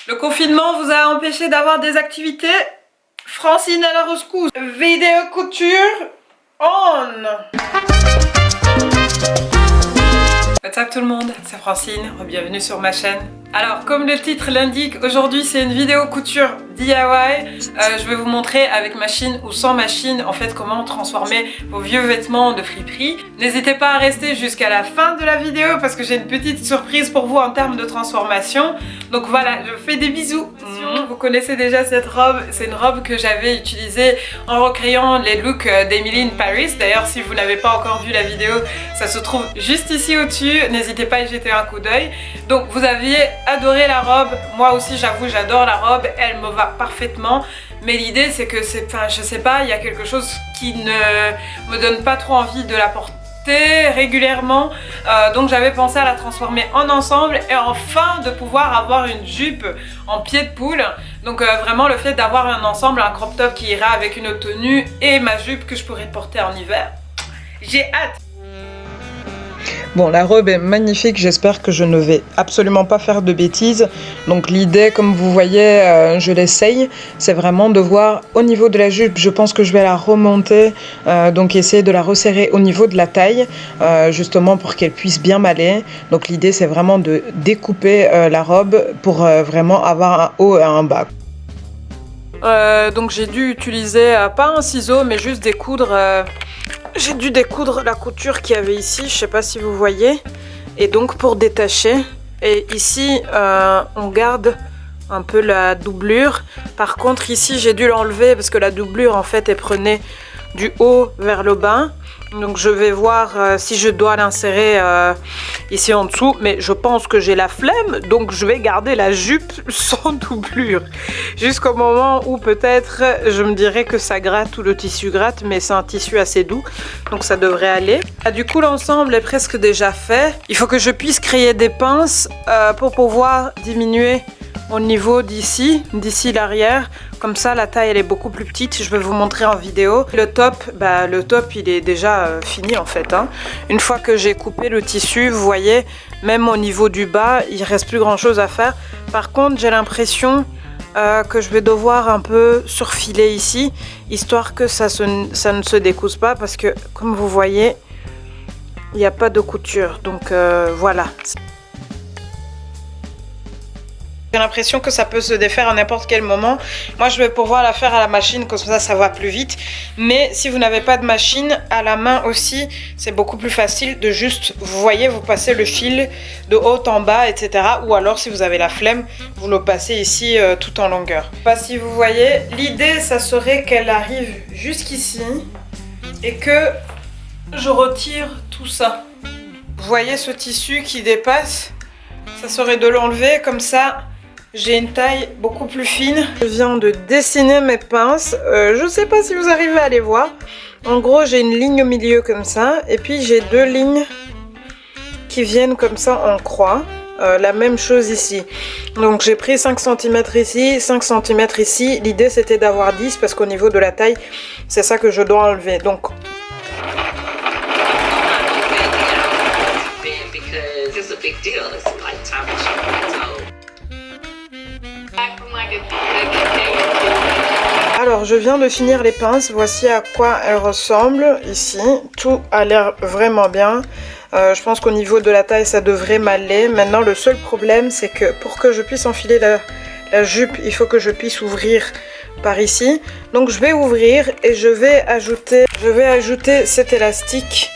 Le confinement vous a empêché d'avoir des activités? Francine à la rescousse. Vidéo couture on. What's up tout le monde, c'est Francine, bienvenue sur ma chaîne. Alors comme le titre l'indique, aujourd'hui c'est une vidéo couture DIY. Je vais vous montrer avec machine ou sans machine en fait comment transformer vos vieux vêtements de friperie. N'hésitez pas à rester jusqu'à la fin de la vidéo parce que j'ai une petite surprise pour vous en termes de transformation. Donc voilà, je vous fais des bisous. Vous connaissez déjà cette robe, c'est une robe que j'avais utilisée en recréant les looks d'Emily in Paris. D'ailleurs si vous n'avez pas encore vu la vidéo, ça se trouve juste ici au-dessus. N'hésitez pas à y jeter un coup d'œil. Donc vous aviez adoré la robe, moi aussi j'avoue j'adore la robe, elle me va parfaitement. Mais l'idée c'est que c'est, enfin je sais pas, il y a quelque chose qui ne me donne pas trop envie de la porter régulièrement, donc j'avais pensé à la transformer en ensemble et enfin de pouvoir avoir une jupe en pied de poule. Donc vraiment le fait d'avoir un ensemble, un crop top qui ira avec une autre tenue et ma jupe que je pourrais porter en hiver, j'ai hâte. Bon, la robe est magnifique, j'espère que je ne vais absolument pas faire de bêtises. Donc l'idée, comme vous voyez, je l'essaye, c'est vraiment de voir au niveau de la jupe, je pense que je vais la remonter, donc essayer de la resserrer au niveau de la taille, justement pour qu'elle puisse bien m'aller. Donc l'idée, c'est vraiment de découper la robe pour vraiment avoir un haut et un bas. Donc j'ai dû utiliser, pas un ciseau, mais juste découdre... J'ai dû découdre la couture qu'il y avait ici, je sais pas si vous voyez. Et donc pour détacher, et ici on garde un peu la doublure. Par contre ici j'ai dû l'enlever parce que la doublure en fait elle prenait du haut vers le bas. Donc je vais voir si je dois l'insérer ici en dessous, mais je pense que j'ai la flemme, donc je vais garder la jupe sans doublure jusqu'au moment où peut-être je me dirais que ça gratte ou le tissu gratte, mais c'est un tissu assez doux donc ça devrait aller. Du coup l'ensemble est presque déjà fait. Il faut que je puisse créer des pinces pour pouvoir diminuer au niveau d'ici l'arrière. Comme ça la taille elle est beaucoup plus petite, je vais vous montrer en vidéo. Le top il est déjà fini en fait, hein. Une fois que j'ai coupé le tissu, vous voyez, même au niveau du bas, il reste plus grand chose à faire. Par contre j'ai l'impression que je vais devoir un peu surfiler ici, histoire que ça ne se découse pas, parce que comme vous voyez, il n'y a pas de couture, donc voilà. J'ai l'impression que ça peut se défaire à n'importe quel moment. Moi je vais pouvoir la faire à la machine, comme ça va plus vite. Mais si vous n'avez pas de machine, à la main aussi, c'est beaucoup plus facile de juste, vous voyez, vous passez le fil de haut en bas, etc. Ou alors si vous avez la flemme, vous le passez ici tout en longueur. Je sais pas si vous voyez, l'idée ça serait qu'elle arrive jusqu'ici et que je retire tout ça. Vous voyez ce tissu qui dépasse? Ça serait de l'enlever comme ça. J'ai une taille beaucoup plus fine. Je viens de dessiner mes pinces. Je ne sais pas si vous arrivez à les voir. En gros, j'ai une ligne au milieu comme ça. Et puis, j'ai deux lignes qui viennent comme ça en croix. La même chose ici. Donc, j'ai pris 5 cm ici, 5 cm ici. L'idée, c'était d'avoir 10 parce qu'au niveau de la taille, c'est ça que je dois enlever. Donc, alors je viens de finir les pinces, voici à quoi elles ressemblent ici. Tout a l'air vraiment bien. Je pense qu'au niveau de la taille ça devrait m'aller. Maintenant le seul problème c'est que pour que je puisse enfiler la jupe, il faut que je puisse ouvrir par ici. Donc je vais ouvrir et je vais ajouter cet élastique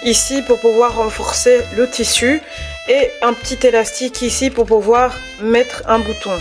ici pour pouvoir renforcer le tissu. Et un petit élastique ici pour pouvoir mettre un bouton.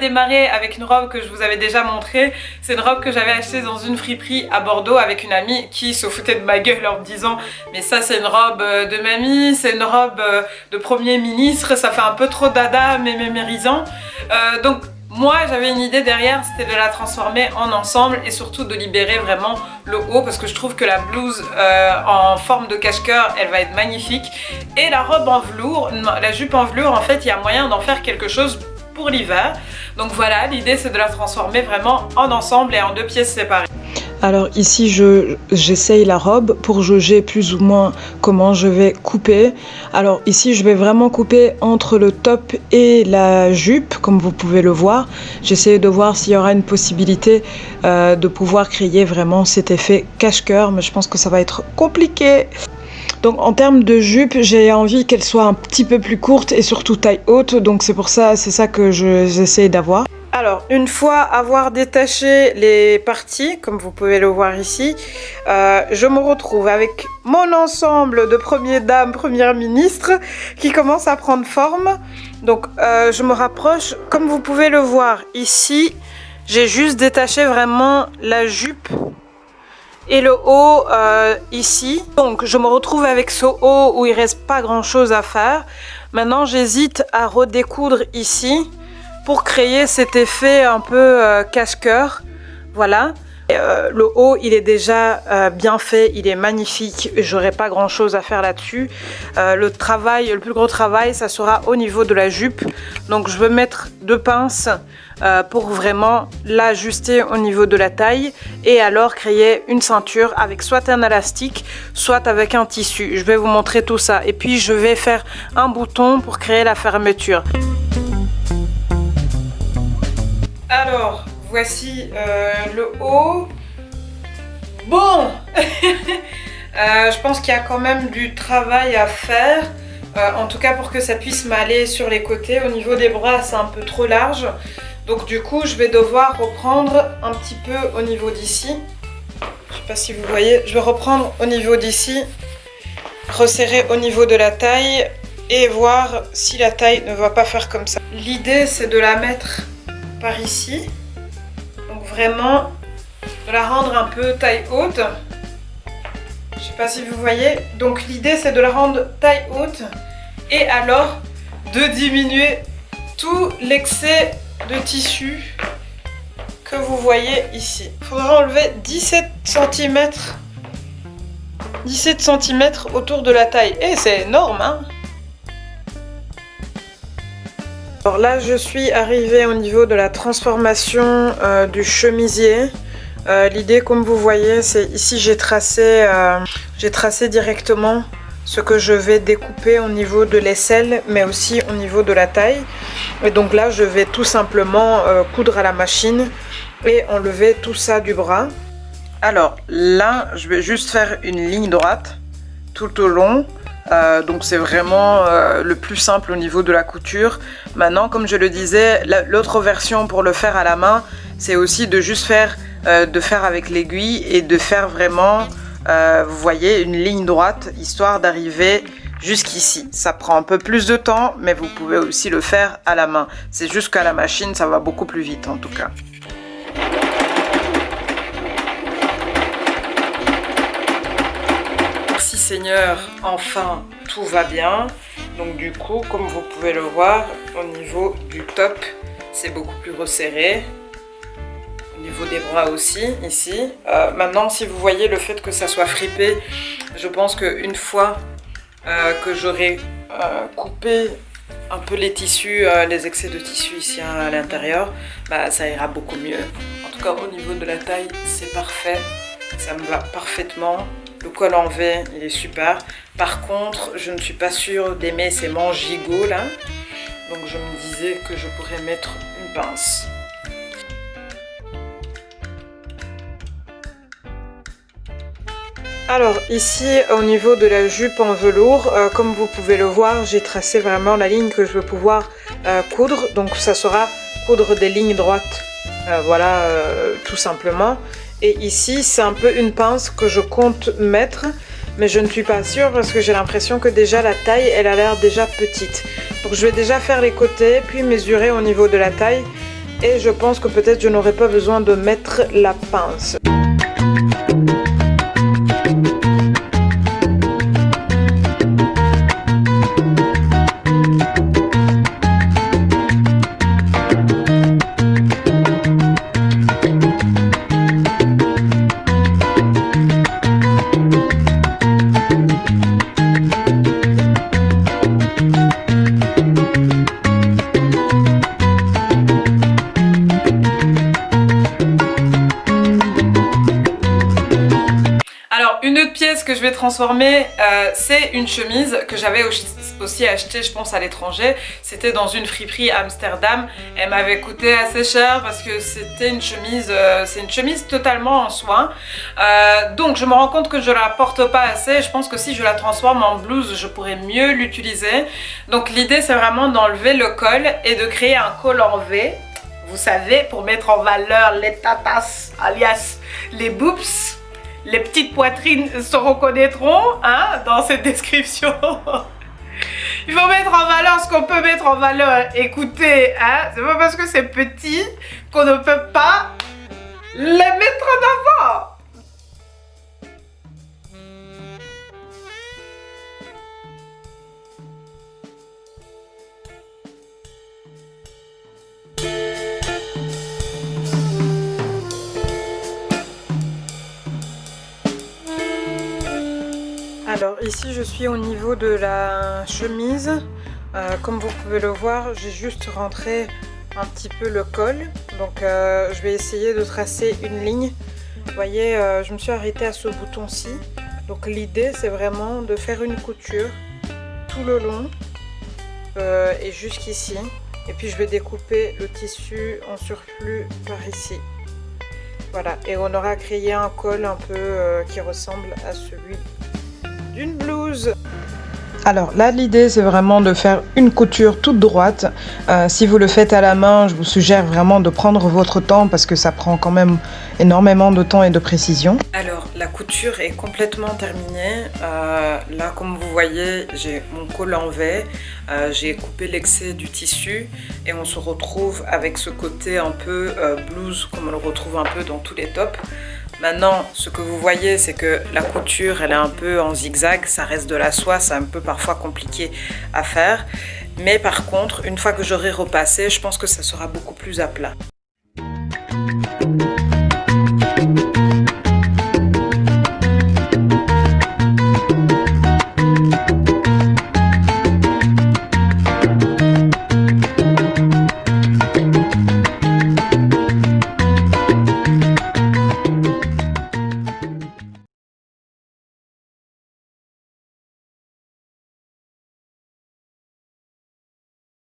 démarrer avec une robe que je vous avais déjà montrée. C'est une robe que j'avais achetée dans une friperie à Bordeaux avec une amie qui se foutait de ma gueule en me disant mais ça c'est une robe de mamie, c'est une robe de premier ministre, ça fait un peu trop dada mais mémérisant. Donc moi j'avais une idée derrière, c'était de la transformer en ensemble et surtout de libérer vraiment le haut parce que je trouve que la blouse en forme de cache-cœur elle va être magnifique et la robe en velours, la jupe en velours en fait il y a moyen d'en faire quelque chose pour l'hiver. Donc voilà, l'idée c'est de la transformer vraiment en ensemble et en 2 pièces séparées. Alors ici j'essaye la robe pour jauger plus ou moins comment je vais couper. Alors ici je vais vraiment couper entre le top et la jupe comme vous pouvez le voir. J'essaie de voir s'il y aura une possibilité de pouvoir créer vraiment cet effet cache-cœur, mais je pense que ça va être compliqué. Donc en termes de jupe, j'ai envie qu'elle soit un petit peu plus courte et surtout taille haute, donc c'est ça que j'essaie d'avoir. Alors, une fois avoir détaché les parties, comme vous pouvez le voir ici, je me retrouve avec mon ensemble de première dame, première ministre, qui commence à prendre forme. Donc, je me rapproche. Comme vous pouvez le voir ici, j'ai juste détaché vraiment la jupe et le haut ici. Donc, je me retrouve avec ce haut où il reste pas grand-chose à faire. Maintenant, j'hésite à redécoudre ici pour créer cet effet un peu cache-cœur, voilà. Le haut, il est déjà bien fait, il est magnifique, j'aurai pas grand chose à faire là-dessus. Le plus gros travail, ça sera au niveau de la jupe. Donc je vais mettre 2 pinces pour vraiment l'ajuster au niveau de la taille et alors créer une ceinture avec soit un élastique, soit avec un tissu. Je vais vous montrer tout ça et puis je vais faire un bouton pour créer la fermeture. Alors, voici le haut. Bon je pense qu'il y a quand même du travail à faire. En tout cas pour que ça puisse m'aller sur les côtés. Au niveau des bras, c'est un peu trop large. Donc du coup, je vais devoir reprendre un petit peu au niveau d'ici. Je sais pas si vous voyez. Je vais reprendre au niveau d'ici. Resserrer au niveau de la taille. Et voir si la taille ne va pas faire comme ça. L'idée, c'est de la mettre par ici, donc vraiment de la rendre un peu taille haute. Je sais pas si vous voyez, donc l'idée c'est de la rendre taille haute et alors de diminuer tout l'excès de tissu que vous voyez ici. Il faudra enlever 17 cm autour de la taille et c'est énorme hein. Alors là, je suis arrivée au niveau de la transformation du chemisier. L'idée, comme vous voyez, c'est ici j'ai tracé directement ce que je vais découper au niveau de l'aisselle, mais aussi au niveau de la taille. Et donc là, je vais tout simplement coudre à la machine et enlever tout ça du bras. Alors là, je vais juste faire une ligne droite tout au long. Donc c'est vraiment le plus simple au niveau de la couture. Maintenant, comme je le disais, l'autre version pour le faire à la main, c'est aussi de juste faire avec l'aiguille et de faire vraiment, vous voyez, une ligne droite, histoire d'arriver jusqu'ici. Ça prend un peu plus de temps, mais vous pouvez aussi le faire à la main. C'est juste qu'à la machine, ça va beaucoup plus vite en tout cas. Seigneur, enfin tout va bien. Donc du coup, comme vous pouvez le voir, au niveau du top, c'est beaucoup plus resserré. Au niveau des bras aussi, ici. Maintenant, si vous voyez le fait que ça soit fripé, je pense qu'une fois que j'aurai coupé un peu les tissus, les excès de tissu ici à l'intérieur, bah, ça ira beaucoup mieux. En tout cas, au niveau de la taille, c'est parfait. Ça me va parfaitement. Le col en V, il est super. Par contre, je ne suis pas sûre d'aimer ces manches gigots là. Donc je me disais que je pourrais mettre une pince. Alors ici, au niveau de la jupe en velours, comme vous pouvez le voir, j'ai tracé vraiment la ligne que je veux pouvoir coudre. Donc ça sera coudre des lignes droites. Voilà, tout simplement. Et ici, c'est un peu une pince que je compte mettre, mais je ne suis pas sûre parce que j'ai l'impression que déjà la taille, elle a l'air déjà petite. Donc je vais déjà faire les côtés, puis mesurer au niveau de la taille et je pense que peut-être je n'aurai pas besoin de mettre la pince. Une autre pièce que je vais transformer, c'est une chemise que j'avais aussi achetée, je pense, à l'étranger. C'était dans une friperie à Amsterdam. Elle m'avait coûté assez cher parce que c'était une chemise, c'est une chemise totalement en soie. Donc je me rends compte que je la porte pas assez. Je pense que si je la transforme en blouse, je pourrais mieux l'utiliser. Donc l'idée, c'est vraiment d'enlever le col et de créer un col en V. Vous savez, pour mettre en valeur les tatas, alias les boobs. Les petites poitrines se reconnaîtront hein, dans cette description. Il faut mettre en valeur ce qu'on peut mettre en valeur. Écoutez, hein, c'est pas parce que c'est petit qu'on ne peut pas les mettre en avant. Alors ici je suis au niveau de la chemise, comme vous pouvez le voir j'ai juste rentré un petit peu le col, donc je vais essayer de tracer une ligne. Vous voyez je me suis arrêtée à ce bouton-ci, donc l'idée c'est vraiment de faire une couture tout le long et jusqu'ici, et puis je vais découper le tissu en surplus par ici. Voilà, et on aura créé un col un peu qui ressemble à celui d'une blouse. Alors là, l'idée, c'est vraiment de faire une couture toute droite. Si vous le faites à la main, je vous suggère vraiment de prendre votre temps parce que ça prend quand même énormément de temps et de précision. Alors, la couture est complètement terminée. Là, comme vous voyez, j'ai mon col en V. J'ai coupé l'excès du tissu et on se retrouve avec ce côté un peu blouse comme on le retrouve un peu dans tous les tops. Maintenant, ce que vous voyez, c'est que la couture, elle est un peu en zigzag, ça reste de la soie, c'est un peu parfois compliqué à faire. Mais par contre, une fois que j'aurai repassé, je pense que ça sera beaucoup plus à plat.